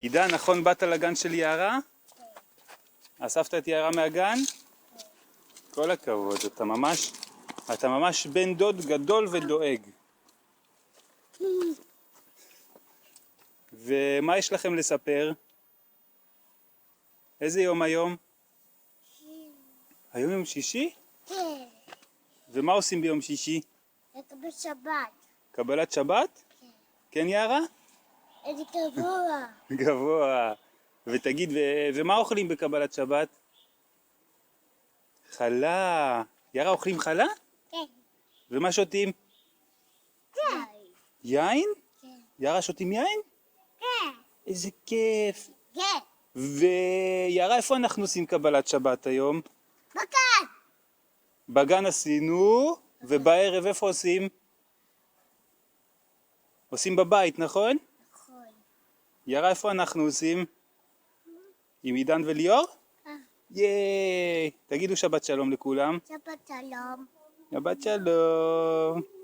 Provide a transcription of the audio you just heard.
עידן, נכון באת לגן של יערה? כן. אספת את יערה מהגן? כן. כל הכבוד, אתה ממש בן דוד גדול ודואג. ומה יש לכם לספר? איזה יום היום? היום יום שישי? כן. ומה עושים ביום שישי? לקבל שבת. קבלת שבת? כן. כן יערה? איזה גבוה. גבוה. ותגיד, ומה אוכלים בקבלת שבת? חלה. יערה, אוכלים חלה? כן. ומה שותים? כן. יין? כן. יערה, שותים יין? כן. איזה כיף. כן. ויערה, איפה אנחנו עושים קבלת שבת היום? בגן. בגן עשינו, ובערב איפה עושים? עושים בבית, נכון? נכון. יערה, איפה אנחנו עושים? עם עידן וליאור? ייי! תגידו שבת שלום לכולם. שבת שלום. שבת שלום.